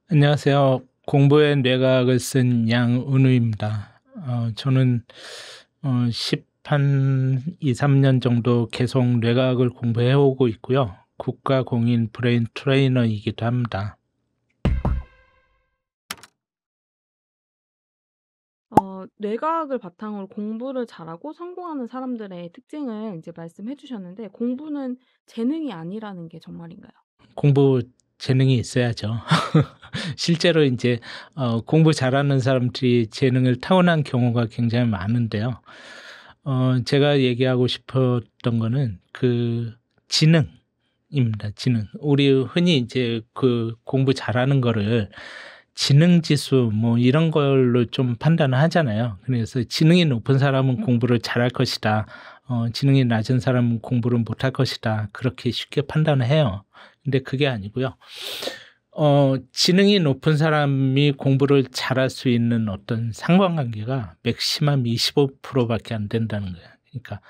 안녕하세요. 공부의 뇌과학을 쓴 양은우입니다. 저는 10한 2, 3년 정도 계속 뇌과학을 공부해 오고 있고요. 국가공인 브레인 트레이너이기도 합니다. 뇌과학을 바탕으로 공부를 잘하고 성공하는 사람들의 특징을 이제 말씀해 주셨는데 공부는 재능이 아니라는 게 정말인가요? 공부 재능이 있어야죠. 실제로 이제 공부 잘하는 사람들이 재능을 타고난 경우가 굉장히 많은데요. 제가 얘기하고 싶었던 거는 그 지능입니다. 지능. 우리 흔히 이제 그 공부 잘하는 거를 지능 지수 뭐 이런 걸로 좀 판단을 하잖아요. 그래서 지능이 높은 사람은 공부를 잘할 것이다. 지능이 낮은 사람은 공부를 못할 것이다. 그렇게 쉽게 판단을 해요. 근데 그게 아니고요. 지능이 높은 사람이 공부를 잘할 수 있는 어떤 상관관계가 맥시멈 25%밖에 안 된다는 거예요. 그러니까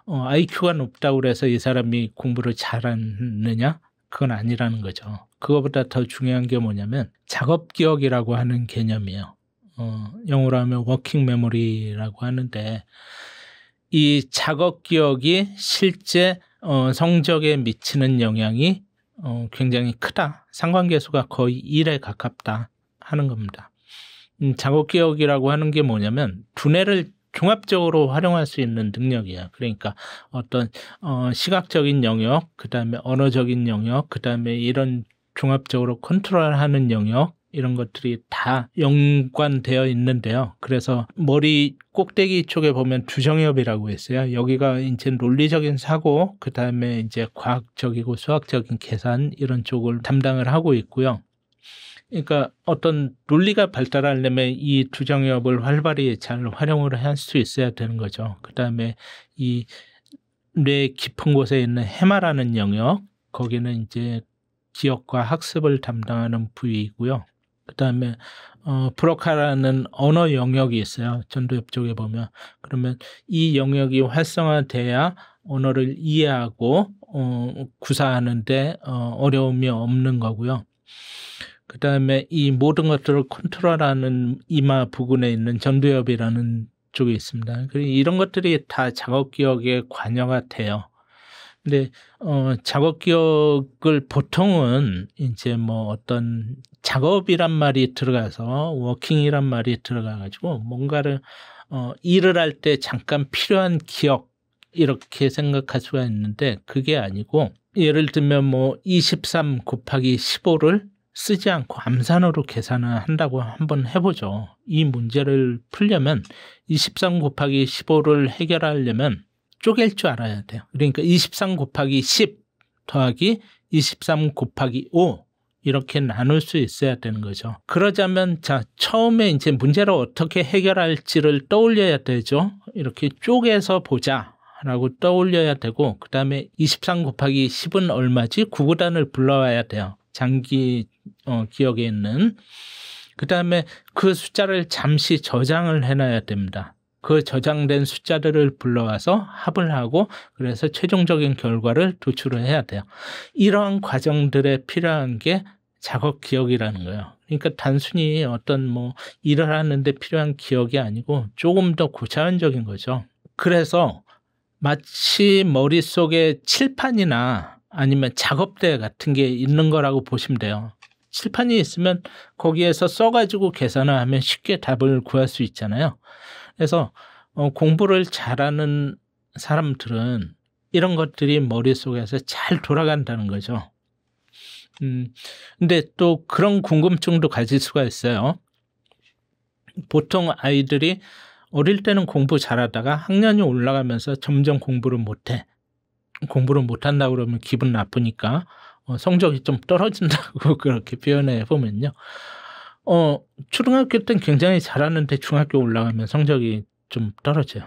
IQ가 높다고 그래서 이 사람이 공부를 잘하느냐? 그건 아니라는 거죠. 그거보다 더 중요한 게 뭐냐면 작업 기억이라고 하는 개념이에요. 영어로 하면 워킹 메모리라고 하는데 이 작업 기억이 실제 성적에 미치는 영향이 굉장히 크다. 상관계수가 거의 1에 가깝다 하는 겁니다. 작업 기억이라고 하는 게 뭐냐면 두뇌를 종합적으로 활용할 수 있는 능력이에요. 그러니까 어떤 시각적인 영역, 그다음에 언어적인 영역, 그다음에 이런 종합적으로 컨트롤하는 영역 이런 것들이 다 연관되어 있는데요. 그래서 머리 꼭대기 쪽에 보면 두정엽이라고 있어요. 여기가 이제 논리적인 사고, 그다음에 이제 과학적이고 수학적인 계산 이런 쪽을 담당을 하고 있고요. 그러니까 어떤 논리가 발달하려면 이 두정엽을 활발히 잘 활용을 할 수 있어야 되는 거죠. 그다음에 이 뇌 깊은 곳에 있는 해마라는 영역, 거기는 이제 기억과 학습을 담당하는 부위이고요. 그다음에 브로카라는 언어 영역이 있어요. 전두엽 쪽에 보면. 그러면 이 영역이 활성화돼야 언어를 이해하고 구사하는데 어려움이 없는 거고요. 그다음에 이 모든 것들을 컨트롤하는 이마 부근에 있는 전두엽이라는 쪽이 있습니다. 그리고 이런 것들이 다 작업 기억에 관여가 돼요. 근데 작업 기억을 보통은 이제 뭐 어떤 작업이란 말이 들어가서 워킹이란 말이 들어가 가지고 뭔가를 일을 할 때 잠깐 필요한 기억 이렇게 생각할 수가 있는데 그게 아니고 예를 들면 뭐 23 곱하기 15를 쓰지 않고 암산으로 계산을 한다고 한번 해보죠. 이 문제를 풀려면 23 곱하기 15를 해결하려면 쪼갤 줄 알아야 돼요. 그러니까 23 곱하기 10 더하기 23 곱하기 5 이렇게 나눌 수 있어야 되는 거죠. 그러자면 자 처음에 이제 문제를 어떻게 해결할지를 떠올려야 되죠. 이렇게 쪼개서 보자. 라고 떠올려야 되고 그 다음에 23 곱하기 10은 얼마지? 구구단을 불러와야 돼요. 장기 기억에 있는. 그 다음에 그 숫자를 잠시 저장을 해놔야 됩니다. 그 저장된 숫자들을 불러와서 합을 하고 그래서 최종적인 결과를 도출을 해야 돼요. 이러한 과정들에 필요한 게 작업 기억이라는 거예요. 그러니까 단순히 어떤 뭐 일을 하는데 필요한 기억이 아니고 조금 더 고차원적인 거죠. 그래서 마치 머릿속에 칠판이나 아니면 작업대 같은 게 있는 거라고 보시면 돼요. 칠판이 있으면 거기에서 써가지고 계산을 하면 쉽게 답을 구할 수 있잖아요. 그래서 공부를 잘하는 사람들은 이런 것들이 머릿속에서 잘 돌아간다는 거죠. 근데 또 그런 궁금증도 가질 수가 있어요. 보통 아이들이 어릴 때는 공부 잘하다가 학년이 올라가면서 점점 공부를 못해. 공부를 못한다고 그러면 기분 나쁘니까 성적이 좀 떨어진다고 그렇게 표현해 보면요. 초등학교 땐 굉장히 잘하는데 중학교 올라가면 성적이 좀 떨어져요.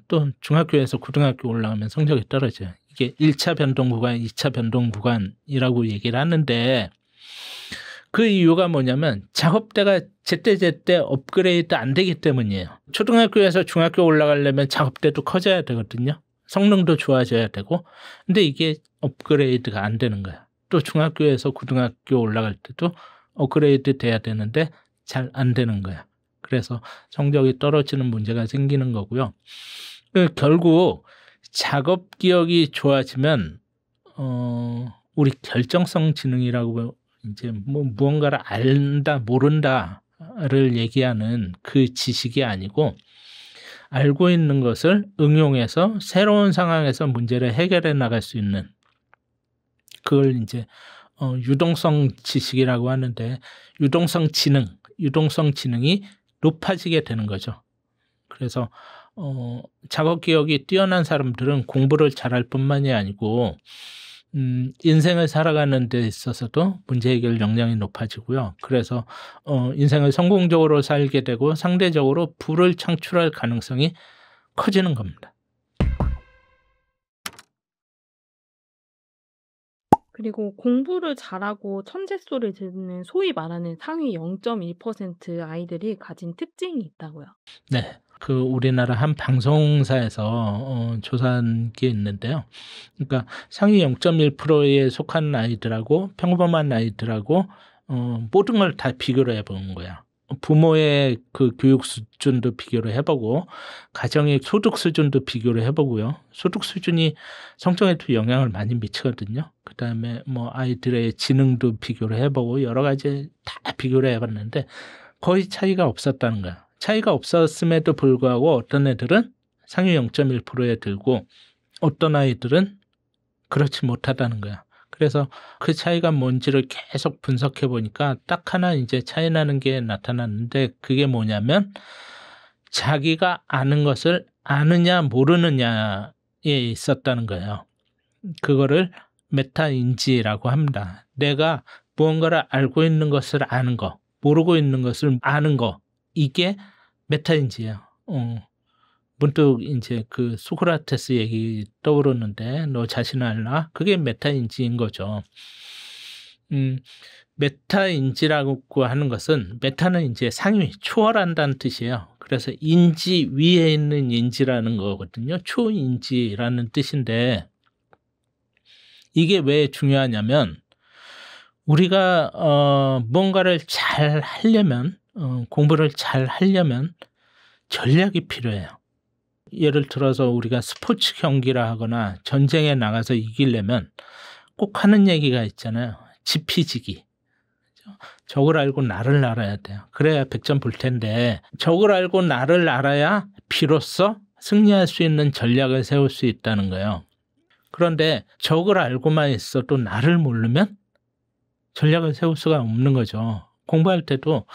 또 중학교에서 고등학교 올라가면 성적이 떨어져요. 이게 1차 변동 구간, 2차 변동 구간이라고 얘기를 하는데 그 이유가 뭐냐면 작업대가 제때제때 업그레이드 안 되기 때문이에요. 초등학교에서 중학교 올라가려면 작업대도 커져야 되거든요. 성능도 좋아져야 되고. 근데 이게 업그레이드가 안 되는 거야. 또 중학교에서 고등학교 올라갈 때도 업그레이드 돼야 되는데 잘 안 되는 거야. 그래서 성적이 떨어지는 문제가 생기는 거고요. 결국 작업 기억이 좋아지면 우리 결정성 지능이라고 이제 뭐 무언가를 알다 모른다를 얘기하는 그 지식이 아니고 알고 있는 것을 응용해서 새로운 상황에서 문제를 해결해 나갈 수 있는 그걸 이제 유동성 지식이라고 하는데 유동성 지능이 높아지게 되는 거죠. 그래서 작업 기억이 뛰어난 사람들은 공부를 잘할 뿐만이 아니고 인생을 살아가는 데 있어서도 문제 해결 역량이 높아지고요. 그래서 인생을 성공적으로 살게 되고 상대적으로 부를 창출할 가능성이 커지는 겁니다. 그리고 공부를 잘하고 천재소를 듣는 소위 말하는 상위 0.1% 아이들이 가진 특징이 있다고요. 네. 우리나라 한 방송사에서 조사한 게 있는데요. 그러니까 상위 0.1%에 속한 아이들하고 평범한 아이들하고 모든 걸 다 비교를 해보는 거야. 부모의 그 교육 수준도 비교를 해보고 가정의 소득 수준도 비교를 해보고요. 소득 수준이 성적에도 영향을 많이 미치거든요. 그다음에 뭐 아이들의 지능도 비교를 해보고 여러 가지 다 비교를 해봤는데 거의 차이가 없었다는 거야. 차이가 없었음에도 불구하고 어떤 애들은 상위 0.1%에 들고 어떤 아이들은 그렇지 못하다는 거야. 그래서 그 차이가 뭔지를 계속 분석해 보니까 딱 하나 이제 차이 나는 게 나타났는데 그게 뭐냐면 자기가 아는 것을 아느냐 모르느냐에 있었다는 거예요. 그거를 메타인지라고 합니다. 내가 무언가를 알고 있는 것을 아는 거, 모르고 있는 것을 아는 거, 이게 메타인지예요. 문득 이제 그 소크라테스 얘기 떠오르는데 너 자신을 알라? 그게 메타인지인 거죠. 메타인지라고 하는 것은 메타는 이제 상위, 초월한다는 뜻이에요. 그래서 인지 위에 있는 인지라는 거거든요. 초인지라는 뜻인데 이게 왜 중요하냐면 우리가 뭔가를 잘 하려면 공부를 잘 하려면 전략이 필요해요. 예를 들어서 우리가 스포츠 경기를 하거나 전쟁에 나가서 이기려면 꼭 하는 얘기가 있잖아요. 지피지기. 적을 알고 나를 알아야 돼요. 그래야 100점 볼 텐데 적을 알고 나를 알아야 비로소 승리할 수 있는 전략을 세울 수 있다는 거예요. 그런데 적을 알고만 있어도 나를 모르면 전략을 세울 수가 없는 거죠. 공부할 때도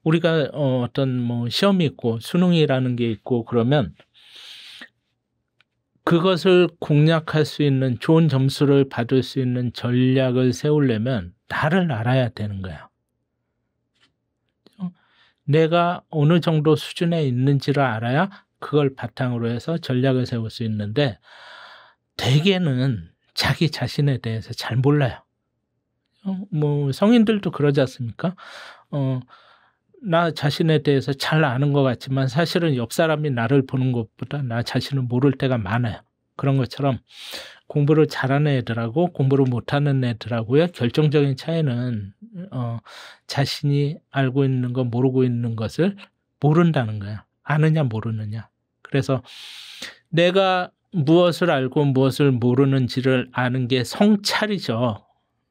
우리가 어떤 뭐 시험이 있고 수능이라는 게 있고 그러면 그것을 공략할 수 있는 좋은 점수를 받을 수 있는 전략을 세우려면 나를 알아야 되는 거야. 내가 어느 정도 수준에 있는지를 알아야 그걸 바탕으로 해서 전략을 세울 수 있는데 대개는 자기 자신에 대해서 잘 몰라요. 뭐 성인들도 그러지 않습니까? 나 자신에 대해서 잘 아는 것 같지만 사실은 옆 사람이 나를 보는 것보다 나 자신을 모를 때가 많아요. 그런 것처럼 공부를 잘하는 애들하고 공부를 못하는 애들하고의 결정적인 차이는 자신이 알고 있는 것, 모르고 있는 것을 모른다는 거야. 아느냐 모르느냐. 그래서 내가 무엇을 알고 무엇을 모르는지를 아는 게 성찰이죠.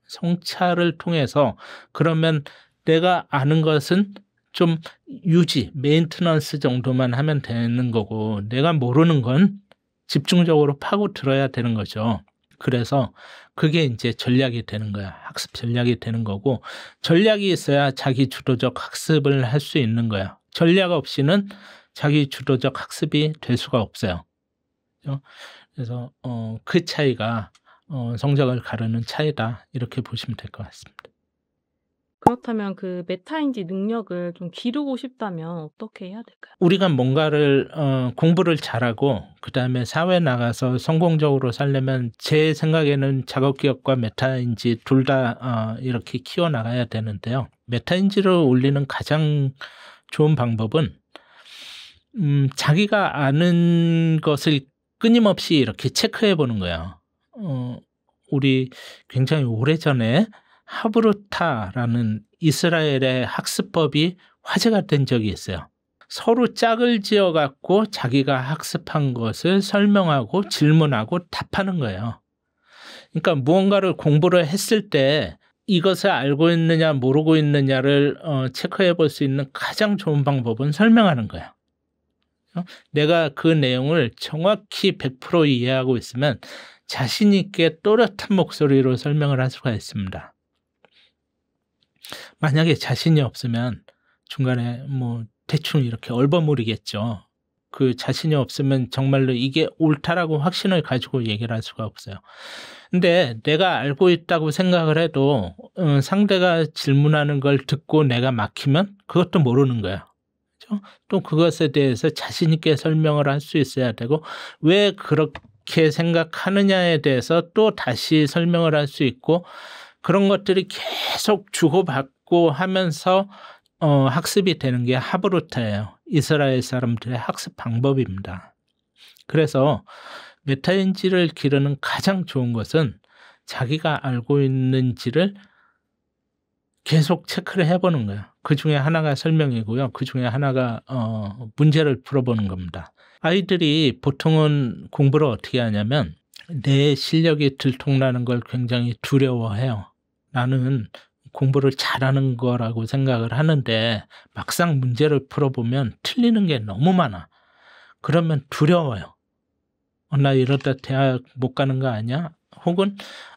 성찰을 통해서 그러면 내가 아는 것은 좀 유지, 메인테넌스 정도만 하면 되는 거고 내가 모르는 건 집중적으로 파고 들어야 되는 거죠. 그래서 그게 이제 전략이 되는 거야. 학습 전략이 되는 거고 전략이 있어야 자기 주도적 학습을 할 수 있는 거야. 전략 없이는 자기 주도적 학습이 될 수가 없어요. 그래서 그 차이가 성적을 가르는 차이다. 이렇게 보시면 될 것 같습니다. 그렇다면 그 메타인지 능력을 좀 기르고 싶다면 어떻게 해야 될까요? 우리가 뭔가를 공부를 잘하고 그다음에 사회에 나가서 성공적으로 살려면 제 생각에는 작업기억과 메타인지 둘 다 이렇게 키워나가야 되는데요. 메타인지를 올리는 가장 좋은 방법은 자기가 아는 것을 끊임없이 이렇게 체크해 보는 거예요. 우리 굉장히 오래전에 하브루타라는 이스라엘의 학습법이 화제가 된 적이 있어요. 서로 짝을 지어갖고 자기가 학습한 것을 설명하고 질문하고 답하는 거예요. 그러니까 무언가를 공부를 했을 때 이것을 알고 있느냐 모르고 있느냐를 체크해 볼 수 있는 가장 좋은 방법은 설명하는 거예요. 내가 그 내용을 정확히 100% 이해하고 있으면 자신 있게 또렷한 목소리로 설명을 할 수가 있습니다. 만약에 자신이 없으면 중간에 뭐 대충 이렇게 얼버무리겠죠. 그 자신이 없으면 정말로 이게 옳다라고 확신을 가지고 얘기를 할 수가 없어요. 근데 내가 알고 있다고 생각을 해도 상대가 질문하는 걸 듣고 내가 막히면 그것도 모르는 거야. 그렇죠? 또 그것에 대해서 자신 있게 설명을 할 수 있어야 되고 왜 그렇게 생각하느냐에 대해서 또 다시 설명을 할 수 있고 그런 것들이 계속 주고받고 하면서 학습이 되는 게 하브루타예요. 이스라엘 사람들의 학습 방법입니다. 그래서 메타인지를 기르는 가장 좋은 것은 자기가 알고 있는지를 계속 체크를 해보는 거예요. 그 중에 하나가 설명이고요. 그 중에 하나가 문제를 풀어보는 겁니다. 아이들이 보통은 공부를 어떻게 하냐면 내 실력이 들통나는 걸 굉장히 두려워해요. 나는 공부를 잘하는 거라고 생각을 하는데 막상 문제를 풀어보면 틀리는 게 너무 많아. 그러면 두려워요. 나 이러다 대학 못 가는 거 아니야? 혹은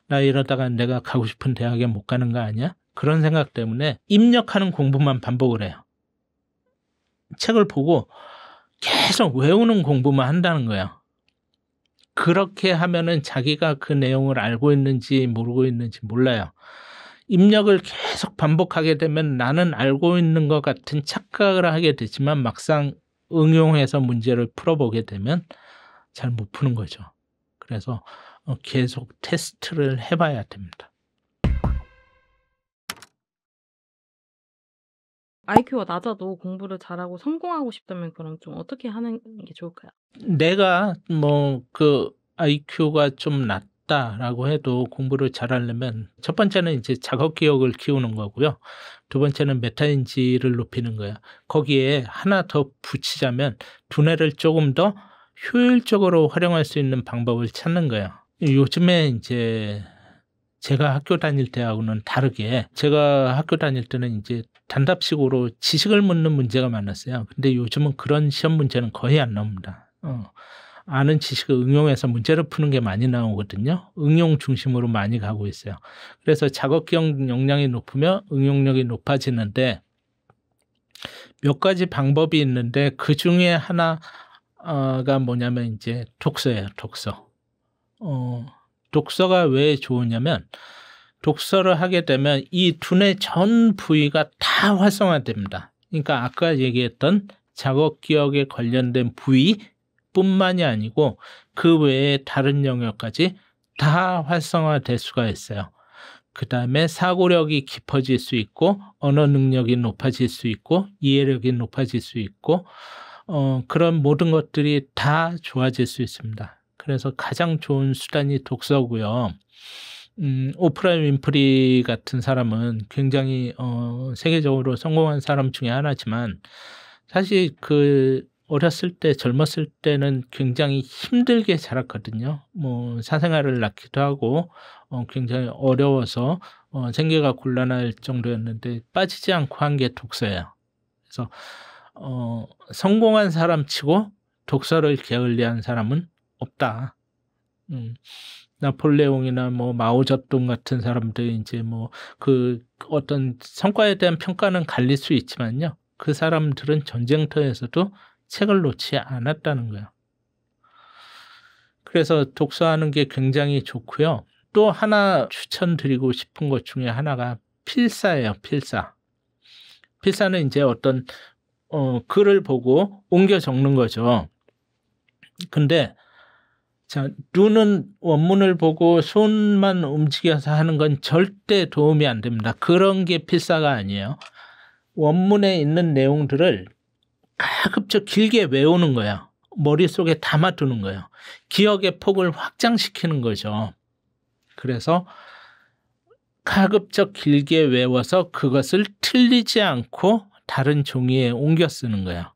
나 이러다가 내가 가고 싶은 대학에 못 가는 거 아니야? 그런 생각 때문에 입력하는 공부만 반복을 해요. 책을 보고 계속 외우는 공부만 한다는 거예요. 그렇게 하면은 자기가 그 내용을 알고 있는지 모르고 있는지 몰라요. 입력을 계속 반복하게 되면 나는 알고 있는 것 같은 착각을 하게 되지만 막상 응용해서 문제를 풀어보게 되면 잘 못 푸는 거죠. 그래서 계속 테스트를 해봐야 됩니다. IQ가 낮아도 공부를 잘하고 성공하고 싶다면 그럼 좀 어떻게 하는 게 좋을까요? 내가 뭐 그 IQ가 좀 낮다라고 해도 공부를 잘하려면 첫 번째는 이제 작업 기억을 키우는 거고요. 두 번째는 메타인지를 높이는 거야. 거기에 하나 더 붙이자면 두뇌를 조금 더 효율적으로 활용할 수 있는 방법을 찾는 거예요. 요즘에 이제 제가 학교 다닐 때하고는 다르게 제가 학교 다닐 때는 이제 단답식으로 지식을 묻는 문제가 많았어요. 근데 요즘은 그런 시험 문제는 거의 안 나옵니다. 아는 지식을 응용해서 문제를 푸는 게 많이 나오거든요. 응용 중심으로 많이 가고 있어요. 그래서 작업 기억 역량이 높으면 응용력이 높아지는데 몇 가지 방법이 있는데 그 중에 하나가 뭐냐면 이제 독서예요. 독서. 독서가 왜 좋으냐면 독서를 하게 되면 이 두뇌 전 부위가 다 활성화됩니다. 그러니까 아까 얘기했던 작업 기억에 관련된 부위뿐만이 아니고 그 외에 다른 영역까지 다 활성화될 수가 있어요. 그 다음에 사고력이 깊어질 수 있고 언어 능력이 높아질 수 있고 이해력이 높아질 수 있고 그런 모든 것들이 다 좋아질 수 있습니다. 그래서 가장 좋은 수단이 독서고요. 오프라 윈프리 같은 사람은 굉장히 세계적으로 성공한 사람 중에 하나지만 사실 그 어렸을 때 젊었을 때는 굉장히 힘들게 자랐거든요. 뭐 사생활을 낳기도 하고 굉장히 어려워서 생계가 곤란할 정도였는데 빠지지 않고 한 게 독서예요. 그래서 성공한 사람 치고 독서를 게을리한 사람은 없다. 나폴레옹이나 뭐 마오쩌둥 같은 사람들 이제 뭐 그 어떤 성과에 대한 평가는 갈릴 수 있지만요. 그 사람들은 전쟁터에서도 책을 놓지 않았다는 거예요. 그래서 독서하는 게 굉장히 좋고요. 또 하나 추천드리고 싶은 것 중에 하나가 필사예요. 필사. 필사는 이제 어떤 글을 보고 옮겨 적는 거죠. 근데 자, 눈은 원문을 보고 손만 움직여서 하는 건 절대 도움이 안 됩니다. 그런 게 필사가 아니에요. 원문에 있는 내용들을 가급적 길게 외우는 거예요. 머릿속에 담아두는 거예요. 기억의 폭을 확장시키는 거죠. 그래서 가급적 길게 외워서 그것을 틀리지 않고 다른 종이에 옮겨 쓰는 거예요.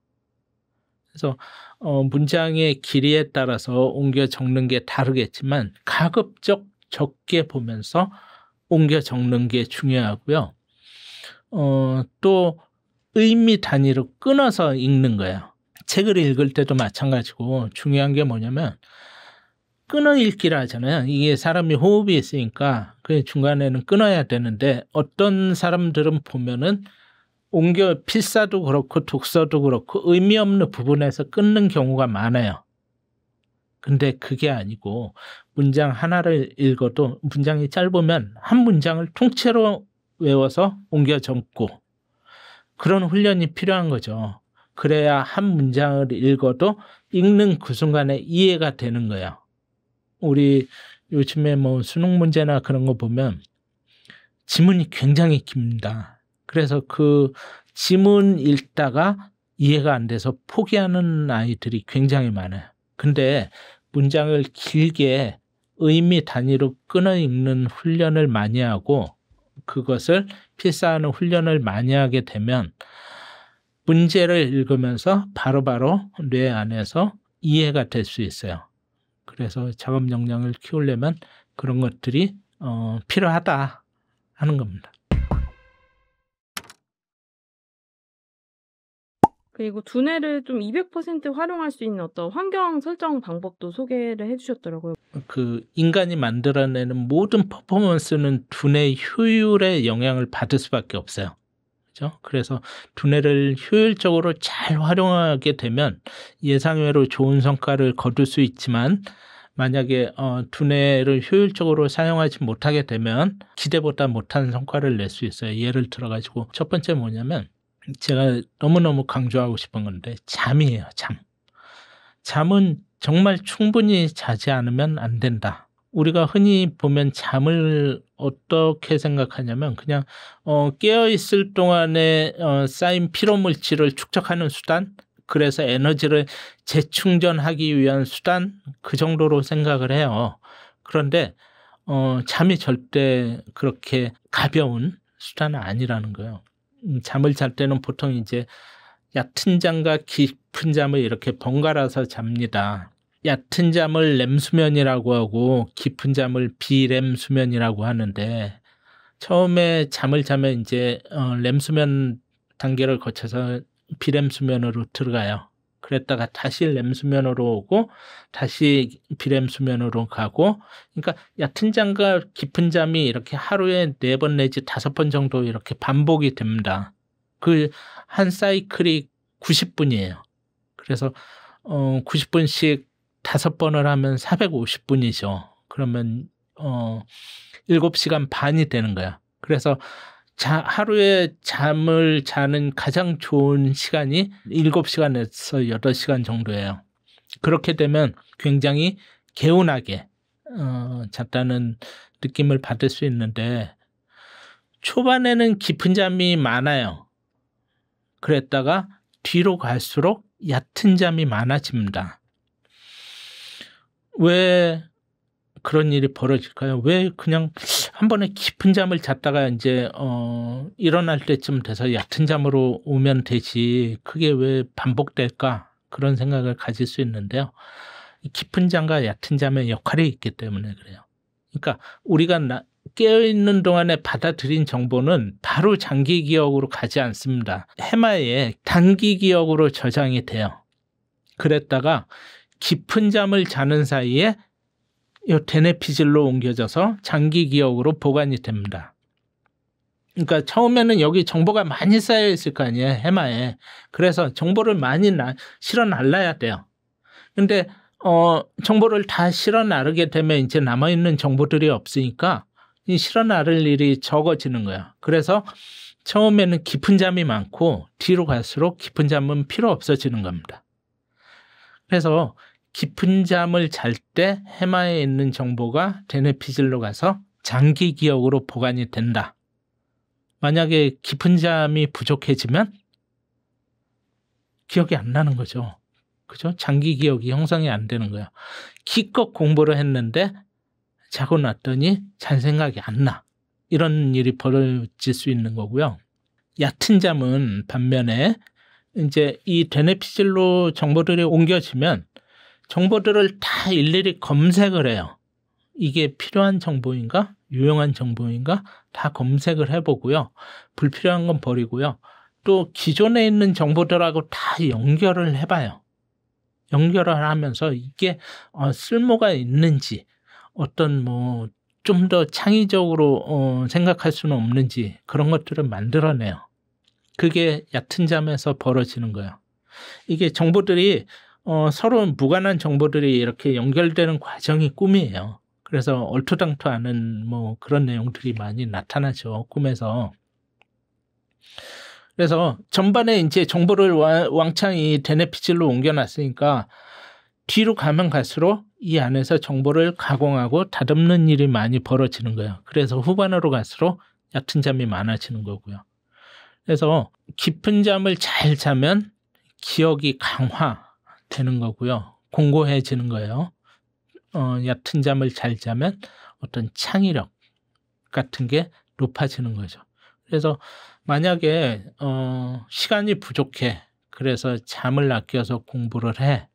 그래서 문장의 길이에 따라서 옮겨 적는 게 다르겠지만 가급적 적게 보면서 옮겨 적는 게 중요하고요. 또 의미 단위로 끊어서 읽는 거예요. 책을 읽을 때도 마찬가지고 중요한 게 뭐냐면 끊어 읽기라 하잖아요. 이게 사람이 호흡이 있으니까 그 중간에는 끊어야 되는데 어떤 사람들은 보면은 옮겨 필사도 그렇고 독서도 그렇고 의미 없는 부분에서 끊는 경우가 많아요. 근데 그게 아니고 문장 하나를 읽어도 문장이 짧으면 한 문장을 통째로 외워서 옮겨 적고 그런 훈련이 필요한 거죠. 그래야 한 문장을 읽어도 읽는 그 순간에 이해가 되는 거예요. 우리 요즘에 뭐 수능 문제나 그런 거 보면 지문이 굉장히 깁니다. 그래서 그 지문 읽다가 이해가 안 돼서 포기하는 아이들이 굉장히 많아요. 근데 문장을 길게 의미 단위로 끊어 읽는 훈련을 많이 하고 그것을 필사하는 훈련을 많이 하게 되면 문제를 읽으면서 바로바로 뇌 안에서 이해가 될 수 있어요. 그래서 작업 역량을 키우려면 그런 것들이 필요하다 하는 겁니다. 그리고 두뇌를 좀 200% 활용할 수 있는 어떤 환경 설정 방법도 소개를 해주셨더라고요. 그 인간이 만들어내는 모든 퍼포먼스는 두뇌 효율에 영향을 받을 수밖에 없어요. 그죠? 그래서 두뇌를 효율적으로 잘 활용하게 되면 예상외로 좋은 성과를 거둘 수 있지만 만약에 두뇌를 효율적으로 사용하지 못하게 되면 기대보다 못한 성과를 낼 수 있어요. 예를 들어가지고 첫 번째 뭐냐면 제가 너무너무 강조하고 싶은 건데 잠이에요. 잠은 정말 충분히 자지 않으면 안 된다. 우리가 흔히 보면 잠을 어떻게 생각하냐면 그냥 깨어있을 동안에 쌓인 피로물질을 축적하는 수단, 그래서 에너지를 재충전하기 위한 수단, 그 정도로 생각을 해요. 그런데 잠이 절대 그렇게 가벼운 수단은 아니라는 거예요. 잠을 잘 때는 보통 이제 얕은 잠과 깊은 잠을 이렇게 번갈아서 잡니다. 얕은 잠을 렘수면이라고 하고 깊은 잠을 비렘수면이라고 하는데 처음에 잠을 자면 이제 렘수면 단계를 거쳐서 비렘수면으로 들어가요. 그랬다가 다시 렘수면으로 오고 다시 비렘수면으로 가고, 그러니까 얕은 잠과 깊은 잠이 이렇게 하루에 4번 내지 5번 정도 이렇게 반복이 됩니다. 그 한 사이클이 90분이에요. 그래서 90분씩 5번을 하면 450분이죠. 그러면 7시간 반이 되는 거야. 그래서 하루에 잠을 자는 가장 좋은 시간이 7시간에서 8시간 정도예요. 그렇게 되면 굉장히 개운하게 잤다는 느낌을 받을 수 있는데 초반에는 깊은 잠이 많아요. 그랬다가 뒤로 갈수록 얕은 잠이 많아집니다. 왜 그런 일이 벌어질까요? 왜 그냥 한 번에 깊은 잠을 잤다가 이제 일어날 때쯤 돼서 얕은 잠으로 오면 되지 그게 왜 반복될까? 그런 생각을 가질 수 있는데요. 깊은 잠과 얕은 잠의 역할이 있기 때문에 그래요. 그러니까 우리가 깨어있는 동안에 받아들인 정보는 바로 장기 기억으로 가지 않습니다. 해마에 단기 기억으로 저장이 돼요. 그랬다가 깊은 잠을 자는 사이에 이 대뇌피질로 옮겨져서 장기 기억으로 보관이 됩니다. 그러니까 처음에는 여기 정보가 많이 쌓여 있을 거 아니에요, 해마에. 그래서 정보를 많이 실어 날라야 돼요. 근데 정보를 다 실어 나르게 되면 이제 남아있는 정보들이 없으니까 이 실어 나를 일이 적어지는 거야. 그래서 처음에는 깊은 잠이 많고 뒤로 갈수록 깊은 잠은 필요 없어지는 겁니다. 그래서 깊은 잠을 잘 때 해마에 있는 정보가 대뇌피질로 가서 장기 기억으로 보관이 된다. 만약에 깊은 잠이 부족해지면 기억이 안 나는 거죠. 그죠? 장기 기억이 형성이 안 되는 거야. 기껏 공부를 했는데 자고 났더니 잘 생각이 안 나. 이런 일이 벌어질 수 있는 거고요. 얕은 잠은 반면에 이제 이 되뇌피질로 정보들이 옮겨지면 정보들을 다 일일이 검색을 해요. 이게 필요한 정보인가? 유용한 정보인가? 다 검색을 해보고요. 불필요한 건 버리고요. 또 기존에 있는 정보들하고 다 연결을 해봐요. 연결을 하면서 이게 쓸모가 있는지, 어떤 뭐 좀 더 창의적으로 생각할 수는 없는지 그런 것들을 만들어내요. 그게 얕은 잠에서 벌어지는 거예요. 이게 정보들이 서로 무관한 정보들이 이렇게 연결되는 과정이 꿈이에요. 그래서 얼토당토하는 뭐 그런 내용들이 많이 나타나죠, 꿈에서. 그래서 전반에 이제 정보를 왕창 이 되뇌피질로 옮겨놨으니까 뒤로 가면 갈수록 이 안에서 정보를 가공하고 다듬는 일이 많이 벌어지는 거예요. 그래서 후반으로 갈수록 얕은 잠이 많아지는 거고요. 그래서 깊은 잠을 잘 자면 기억이 강화되는 거고요. 공고해지는 거예요. 얕은 잠을 잘 자면 어떤 창의력 같은 게 높아지는 거죠. 그래서 만약에 시간이 부족해, 그래서 잠을 아껴서 공부를 해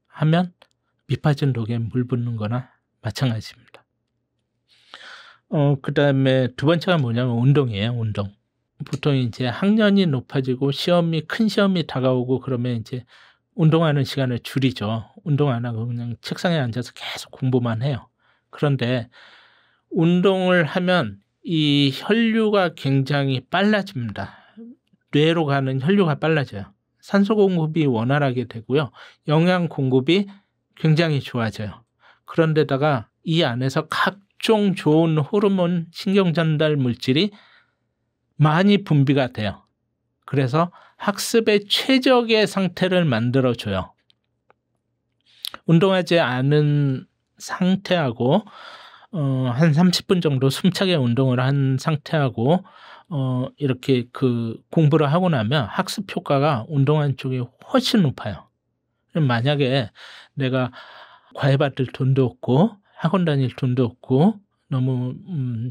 하면 밑빠진 독에 물 붓는 거나 마찬가지입니다. 그 다음에 두 번째가 뭐냐면 운동이에요. 운동. 보통 이제 학년이 높아지고 큰 시험이 다가오고 그러면 이제 운동하는 시간을 줄이죠. 운동 안 하고 그냥 책상에 앉아서 계속 공부만 해요. 그런데 운동을 하면 이 혈류가 굉장히 빨라집니다. 뇌로 가는 혈류가 빨라져요. 산소 공급이 원활하게 되고요. 영양 공급이 굉장히 좋아져요. 그런데다가 이 안에서 각종 좋은 호르몬, 신경전달 물질이 많이 분비가 돼요. 그래서 학습의 최적의 상태를 만들어줘요. 운동하지 않은 상태하고 한 30분 정도 숨차게 운동을 한 상태하고 이렇게 그 공부를 하고 나면 학습 효과가 운동한 쪽이 훨씬 높아요. 만약에 내가 과외 받을 돈도 없고 학원 다닐 돈도 없고 너무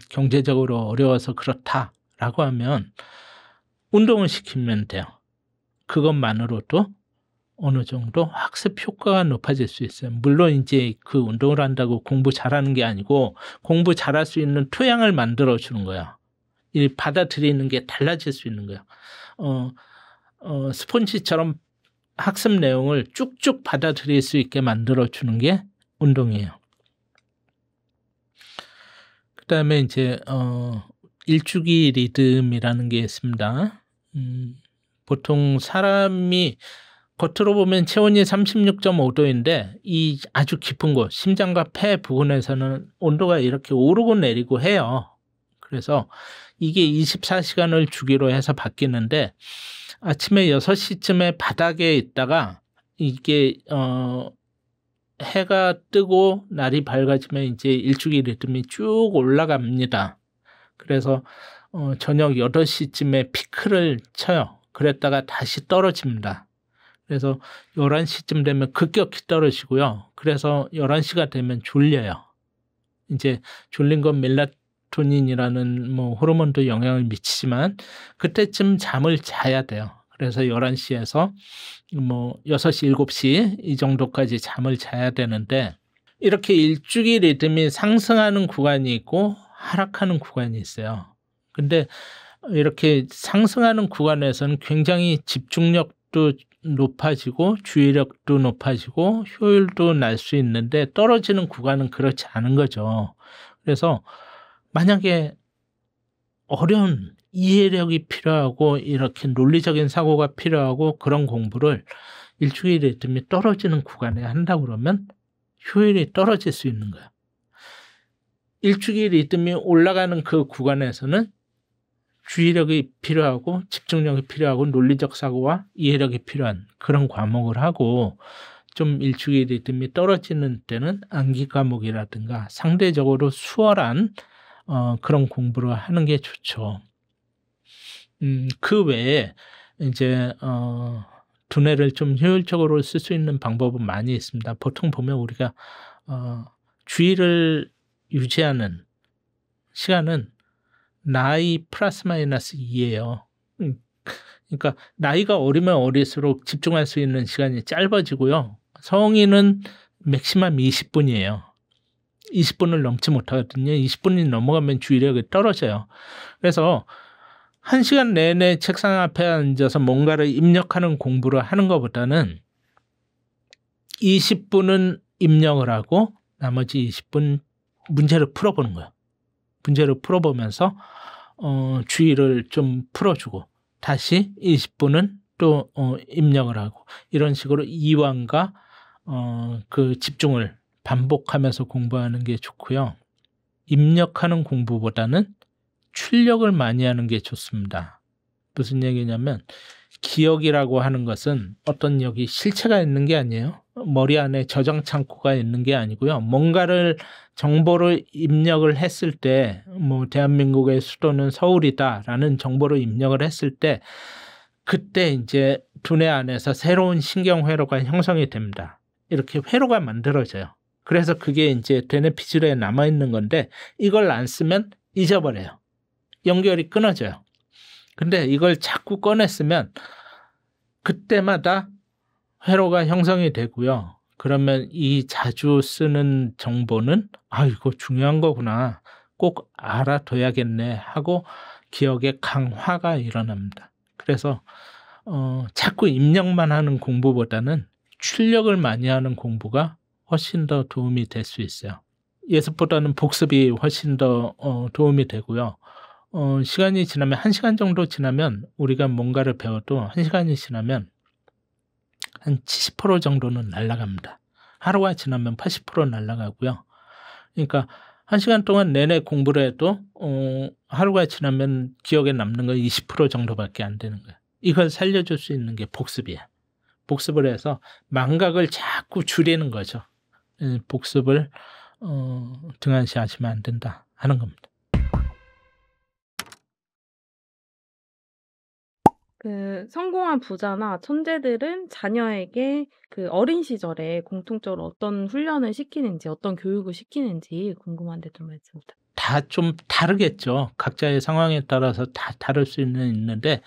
경제적으로 어려워서 그렇다라고 하면 운동을 시키면 돼요. 그것만으로도 어느 정도 학습 효과가 높아질 수 있어요. 물론 이제 그 운동을 한다고 공부 잘하는 게 아니고 공부 잘할 수 있는 토양을 만들어 주는 거예요. 이 받아들이는 게 달라질 수 있는 거예요. 스폰지처럼 학습 내용을 쭉쭉 받아들일 수 있게 만들어 주는 게 운동이에요. 그다음에 이제 일주기 리듬이라는 게 있습니다. 보통 사람이 겉으로 보면 체온이 36.5도인데 이 아주 깊은 곳, 심장과 폐 부근에서는 온도가 이렇게 오르고 내리고 해요. 그래서 이게 24시간을 주기로 해서 바뀌는데 아침에 6시쯤에 바닥에 있다가 이게 해가 뜨고 날이 밝아지면 이제 일주기 리듬이 쭉 올라갑니다. 그래서 저녁 8시쯤에 피크를 쳐요. 그랬다가 다시 떨어집니다. 그래서 11시쯤 되면 급격히 떨어지고요. 그래서 11시가 되면 졸려요. 이제 졸린 건 멜라토닌이라는 뭐 호르몬도 영향을 미치지만 그때쯤 잠을 자야 돼요. 그래서 11시에서 뭐 6시, 7시 이 정도까지 잠을 자야 되는데 이렇게 일주기 리듬이 상승하는 구간이 있고 하락하는 구간이 있어요. 근데 이렇게 상승하는 구간에서는 굉장히 집중력도 높아지고 주의력도 높아지고 효율도 날 수 있는데 떨어지는 구간은 그렇지 않은 거죠. 그래서 만약에 어려운 이해력이 필요하고 이렇게 논리적인 사고가 필요하고 그런 공부를 일주일 리듬이 떨어지는 구간에 한다고 그러면 효율이 떨어질 수 있는 거예요. 일주일 리듬이 올라가는 그 구간에서는 주의력이 필요하고 집중력이 필요하고 논리적 사고와 이해력이 필요한 그런 과목을 하고 좀 일주일 리듬이 떨어지는 때는 암기 과목이라든가 상대적으로 수월한 그런 공부를 하는 게 좋죠. 그 외에 이제 두뇌를 좀 효율적으로 쓸 수 있는 방법은 많이 있습니다. 보통 보면 우리가 주의를 유지하는 시간은 나이 플러스 마이너스 2예요. 그러니까 나이가 어리면 어릴수록 집중할 수 있는 시간이 짧아지고요. 성인은 맥시멈 20분이에요. 20분을 넘지 못하거든요. 20분이 넘어가면 주의력이 떨어져요. 그래서 1시간 내내 책상 앞에 앉아서 뭔가를 입력하는 공부를 하는 것보다는 20분은 입력을 하고 나머지 20분 문제를 풀어보는 거예요. 문제를 풀어보면서 주의를 좀 풀어주고 다시 20분은 또 입력을 하고 이런 식으로 이완과 그 집중을 반복하면서 공부하는 게 좋고요. 입력하는 공부보다는 출력을 많이 하는 게 좋습니다. 무슨 얘기냐면 기억이라고 하는 것은 어떤 여기 실체가 있는 게 아니에요. 머리 안에 저장 창고가 있는 게 아니고요. 뭔가를 정보를 입력을 했을 때 뭐 대한민국의 수도는 서울이다라는 정보를 입력을 했을 때 그때 이제 두뇌 안에서 새로운 신경회로가 형성이 됩니다. 이렇게 회로가 만들어져요. 그래서 그게 이제 되뇌피질에 남아있는 건데 이걸 안 쓰면 잊어버려요. 연결이 끊어져요. 근데 이걸 자꾸 꺼냈으면 그때마다 회로가 형성이 되고요. 그러면 이 자주 쓰는 정보는 이거 중요한 거구나. 꼭 알아둬야겠네 하고 기억의 강화가 일어납니다. 그래서 자꾸 입력만 하는 공부보다는 출력을 많이 하는 공부가 훨씬 더 도움이 될 수 있어요. 예습보다는 복습이 훨씬 더 도움이 되고요. 시간이 지나면 1시간 정도 지나면 우리가 뭔가를 배워도 1시간이 지나면 한 70% 정도는 날아갑니다. 하루가 지나면 80% 날아가고요. 그러니까 1시간 동안 내내 공부를 해도 하루가 지나면 기억에 남는 거 20% 정도밖에 안 되는 거예요. 이걸 살려줄 수 있는 게 복습이에요. 복습을 해서 망각을 자꾸 줄이는 거죠. 복습을 등한시하시면 안 된다 하는 겁니다. 그 성공한 부자나 천재들은 자녀에게 그 어린 시절에 공통적으로 어떤 훈련을 시키는지, 어떤 교육을 시키는지 궁금한데 좀 말씀 부탁드립니다. 다 좀 다르겠죠. 각자의 상황에 따라서 다 다를 수는 있는데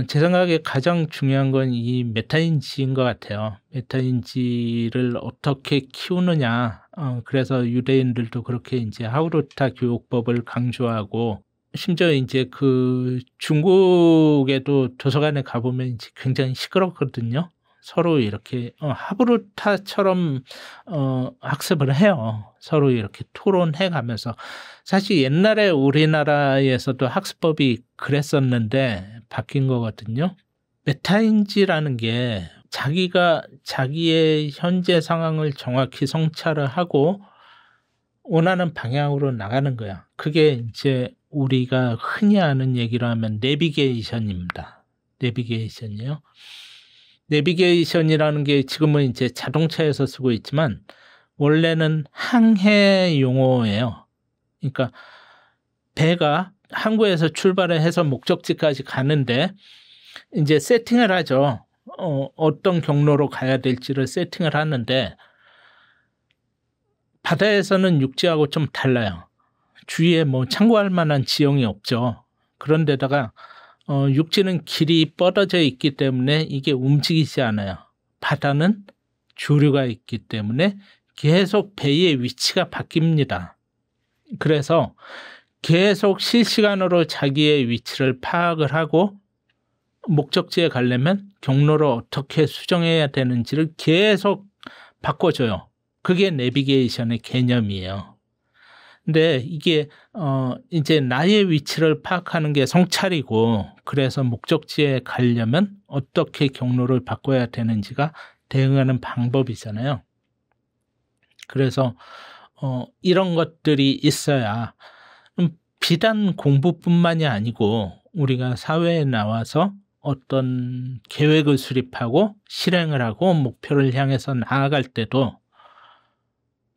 제 생각에 가장 중요한 건 이 메타인지인 것 같아요. 메타인지를 어떻게 키우느냐. 그래서 유대인들도 그렇게 이제 하우르타 교육법을 강조하고 심지어 이제 그 중국에도 도서관에 가보면 이제 굉장히 시끄럽거든요. 서로 이렇게 하브루타처럼 학습을 해요. 서로 이렇게 토론해 가면서. 사실 옛날에 우리나라에서도 학습법이 그랬었는데 바뀐 거거든요. 메타인지라는 게 자기가 자기의 현재 상황을 정확히 성찰을 하고 원하는 방향으로 나가는 거야. 그게 이제 우리가 흔히 하는 얘기로 하면 내비게이션입니다. 내비게이션이요. 내비게이션이라는 게 지금은 이제 자동차에서 쓰고 있지만 원래는 항해 용어예요. 그러니까 배가 항구에서 출발을 해서 목적지까지 가는데 이제 세팅을 하죠. 어떤 경로로 가야 될지를 세팅을 하는데 바다에서는 육지하고 좀 달라요. 주위에 뭐 참고할 만한 지형이 없죠. 그런데다가 육지는 길이 뻗어져 있기 때문에 이게 움직이지 않아요. 바다는 조류가 있기 때문에 계속 배의 위치가 바뀝니다. 그래서 계속 실시간으로 자기의 위치를 파악을 하고 목적지에 가려면 경로를 어떻게 수정해야 되는지를 계속 바꿔줘요. 그게 내비게이션의 개념이에요. 근데 이게 이제 나의 위치를 파악하는 게 성찰이고 그래서 목적지에 가려면 어떻게 경로를 바꿔야 되는지가 대응하는 방법이잖아요. 그래서 이런 것들이 있어야 비단 공부뿐만이 아니고 우리가 사회에 나와서 어떤 계획을 수립하고 실행을 하고 목표를 향해서 나아갈 때도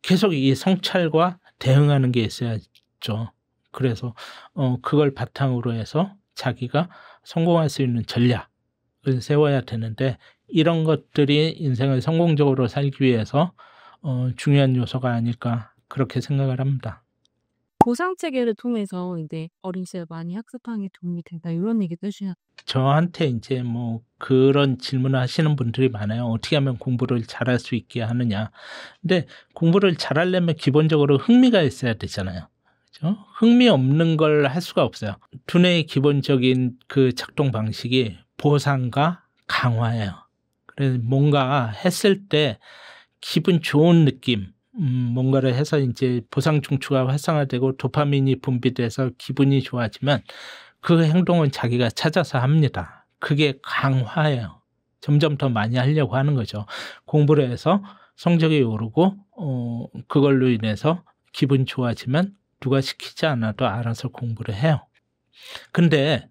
계속 이 성찰과 대응하는 게 있어야죠. 그래서 그걸 바탕으로 해서 자기가 성공할 수 있는 전략을 세워야 되는데 이런 것들이 인생을 성공적으로 살기 위해서 중요한 요소가 아닐까 그렇게 생각을 합니다. 보상 체계를 통해서 이제 어린 시절 많이 학습하는 게 도움이 된다 이런 얘기도 해주셨 저한테 이제 뭐 그런 질문을 하시는 분들이 많아요. 어떻게 하면 공부를 잘할 수 있게 하느냐. 근데 공부를 잘하려면 기본적으로 흥미가 있어야 되잖아요. 그죠? 흥미 없는 걸 할 수가 없어요. 두뇌의 기본적인 그 작동 방식이 보상과 강화예요. 그래서 뭔가 했을 때 기분 좋은 느낌, 뭔가를 해서 이제 보상 중추가 활성화되고 도파민이 분비돼서 기분이 좋아지면 그 행동은 자기가 찾아서 합니다. 그게 강화예요. 점점 더 많이 하려고 하는 거죠. 공부를 해서 성적이 오르고 그걸로 인해서 기분 좋아지면 누가 시키지 않아도 알아서 공부를 해요. 근데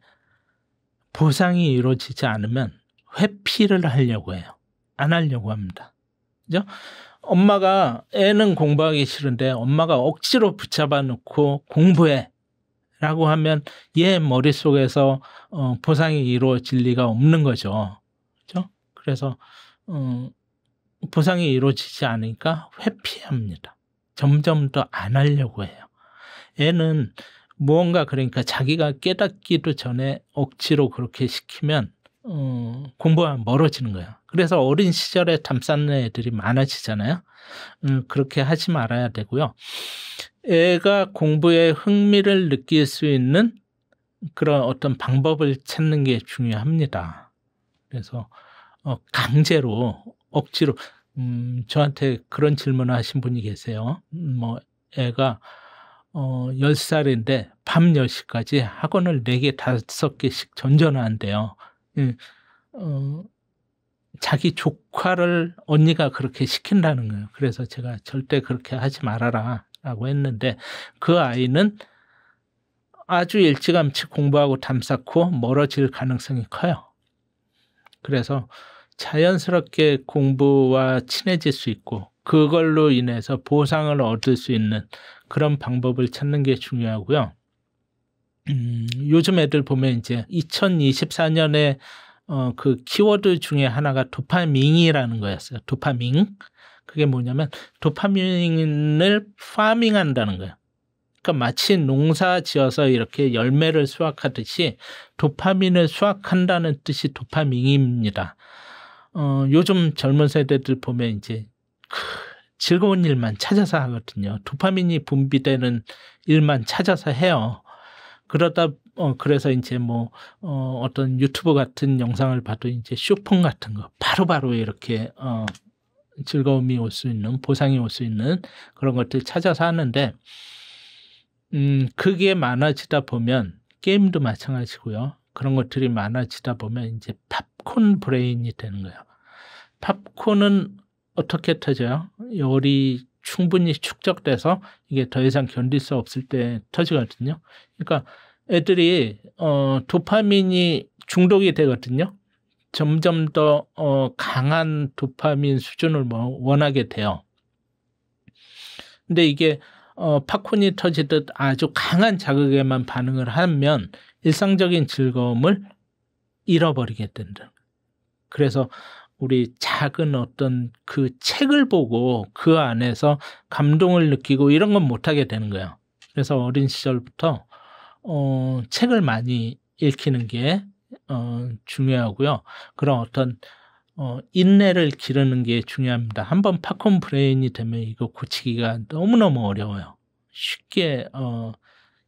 보상이 이루어지지 않으면 회피를 하려고 해요. 안 하려고 합니다. 그죠? 엄마가 애는 공부하기 싫은데 엄마가 억지로 붙잡아 놓고 공부해 라고 하면 얘 머릿속에서 보상이 이루어질 리가 없는 거죠. 그죠? 그래서 보상이 이루어지지 않으니까 회피합니다. 점점 더 안 하려고 해요. 애는 무언가 그러니까 자기가 깨닫기도 전에 억지로 그렇게 시키면 공부와 멀어지는 거예요. 그래서 어린 시절에 담쌓는 애들이 많아지잖아요. 그렇게 하지 말아야 되고요. 애가 공부에 흥미를 느낄 수 있는 그런 어떤 방법을 찾는 게 중요합니다. 그래서 강제로 억지로 저한테 그런 질문을 하신 분이 계세요. 뭐 애가 10살인데 밤 10시까지 학원을 4개, 5개씩 전전을 한대요. 자기 조카를 언니가 그렇게 시킨다는 거예요. 그래서 제가 절대 그렇게 하지 말아라 라고 했는데 그 아이는 아주 일찌감치 공부하고 담쌓고 멀어질 가능성이 커요. 그래서 자연스럽게 공부와 친해질 수 있고 그걸로 인해서 보상을 얻을 수 있는 그런 방법을 찾는 게 중요하고요. 요즘 애들 보면 이제 2024년에 그 키워드 중에 하나가 도파민이라는 거였어요. 도파민. 그게 뭐냐면 도파민을 파밍한다는 거예요. 그러니까 마치 농사 지어서 이렇게 열매를 수확하듯이 도파민을 수확한다는 뜻이 도파민입니다. 요즘 젊은 세대들 보면 이제 즐거운 일만 찾아서 하거든요. 도파민이 분비되는 일만 찾아서 해요. 그러다 그래서 이제 뭐 어떤 유튜브 같은 영상을 봐도 이제 쇼폰 같은 거 바로바로 이렇게 즐거움이 올 수 있는 보상이 올 수 있는 그런 것들 찾아서 하는데 그게 많아지다 보면 게임도 마찬가지고요. 그런 것들이 많아지다 보면 이제 팝콘 브레인이 되는 거예요. 팝콘은 어떻게 터져요? 열이 충분히 축적돼서 이게 더 이상 견딜 수 없을 때 터지거든요. 그러니까 애들이 도파민이 중독이 되거든요. 점점 더 강한 도파민 수준을 원하게 돼요. 근데 이게 팝콘이 터지듯 아주 강한 자극에만 반응을 하면 일상적인 즐거움을 잃어버리게 된다. 그래서 우리 작은 어떤 그 책을 보고 그 안에서 감동을 느끼고 이런 건 못하게 되는 거예요. 그래서 어린 시절부터 책을 많이 읽히는 게 중요하고요. 그런 어떤 인내를 기르는 게 중요합니다. 한번 팝콘 브레인이 되면 이거 고치기가 너무너무 어려워요. 쉽게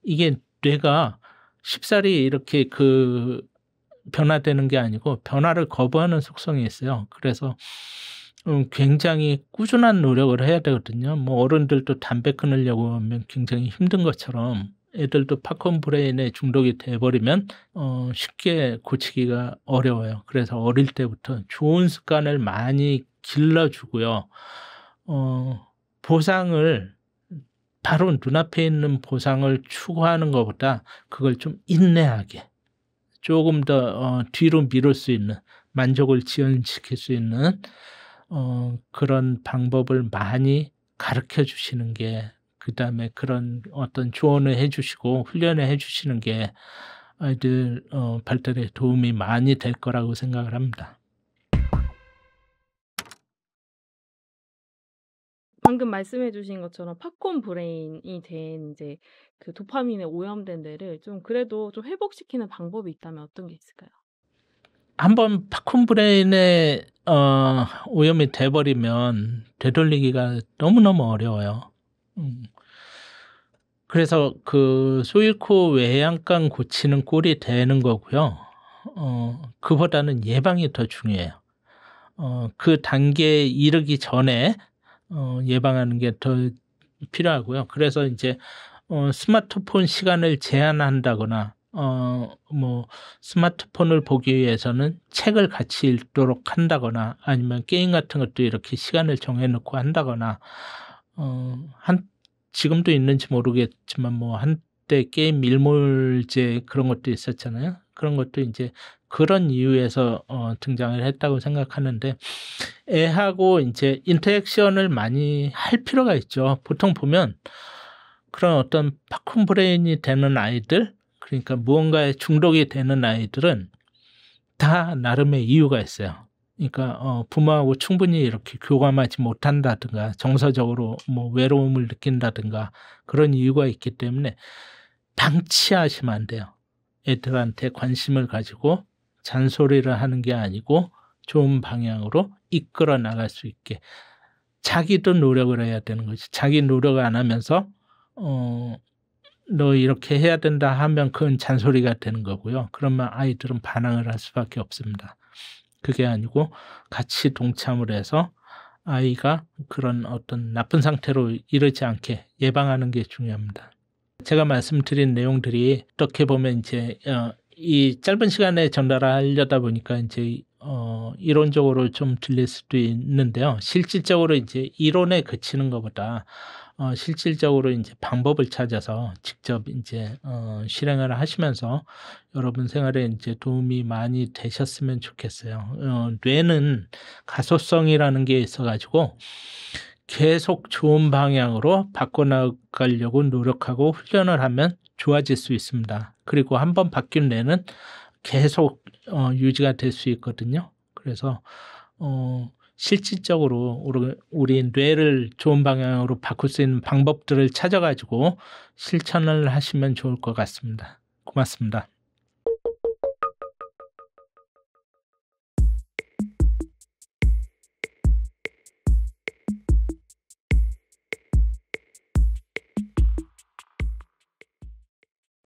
이게 뇌가 쉽사리 이렇게 변화되는 게 아니고 변화를 거부하는 속성이 있어요. 그래서 굉장히 꾸준한 노력을 해야 되거든요. 뭐 어른들도 담배 끊으려고 하면 굉장히 힘든 것처럼 애들도 팝콘 브레인에 중독이 돼버리면 쉽게 고치기가 어려워요. 그래서 어릴 때부터 좋은 습관을 많이 길러주고요. 보상을 바로 눈앞에 있는 보상을 추구하는 것보다 그걸 좀 인내하게 조금 더 뒤로 미룰 수 있는 만족을 지연시킬 수 있는 그런 방법을 많이 가르쳐 주시는 게 그다음에 그런 어떤 조언을 해주시고 훈련을 해주시는 게 아이들 발달에 도움이 많이 될 거라고 생각을 합니다. 방금 말씀해 주신 것처럼 팝콘 브레인이 된 이제 그 도파민에 오염된 뇌를 좀 그래도 좀 회복시키는 방법이 있다면 어떤 게 있을까요? 한번 팝콘 브레인에 오염이 돼 버리면 되돌리기가 너무너무 어려워요. 그래서 그 소 잃고 외양간 고치는 꼴이 되는 거고요. 그보다는 예방이 더 중요해요. 그 단계에 이르기 전에 예방하는 게 더 필요하고요. 그래서 이제 스마트폰 시간을 제한한다거나 뭐 스마트폰을 보기 위해서는 책을 같이 읽도록 한다거나 아니면 게임 같은 것도 이렇게 시간을 정해 놓고 한다거나 지금도 있는지 모르겠지만 뭐 한때 게임 밀몰제 그런 것도 있었잖아요. 그런 것도 이제 그런 이유에서 등장을 했다고 생각하는데 애하고 이제 인터랙션을 많이 할 필요가 있죠. 보통 보면 그런 어떤 팝콘 브레인이 되는 아이들, 그러니까 무언가에 중독이 되는 아이들은 다 나름의 이유가 있어요. 그러니까 부모하고 충분히 이렇게 교감하지 못한다든가 정서적으로 뭐 외로움을 느낀다든가 그런 이유가 있기 때문에 방치하시면 안 돼요. 애들한테 관심을 가지고 잔소리를 하는 게 아니고 좋은 방향으로 이끌어 나갈 수 있게 자기도 노력을 해야 되는 거지. 자기 노력을 안 하면서 너 이렇게 해야 된다 하면 그건 잔소리가 되는 거고요. 그러면 아이들은 반항을 할 수밖에 없습니다. 그게 아니고 같이 동참을 해서 아이가 그런 어떤 나쁜 상태로 이르지 않게 예방하는 게 중요합니다. 제가 말씀드린 내용들이 어떻게 보면 이제 이 짧은 시간에 전달하려다 보니까 이제 이론적으로 좀 들릴 수도 있는데요. 실질적으로 이제 이론에 그치는 것보다 실질적으로 이제 방법을 찾아서 직접 이제 실행을 하시면서 여러분 생활에 이제 도움이 많이 되셨으면 좋겠어요. 뇌는 가소성이라는 게 있어가지고 계속 좋은 방향으로 바꿔나가려고 노력하고 훈련을 하면 좋아질 수 있습니다. 그리고 한번 바뀐 뇌는 계속 유지가 될 수 있거든요. 그래서 실질적으로 우리 뇌를 좋은 방향으로 바꿀 수 있는 방법들을 찾아가지고 실천을 하시면 좋을 것 같습니다. 고맙습니다.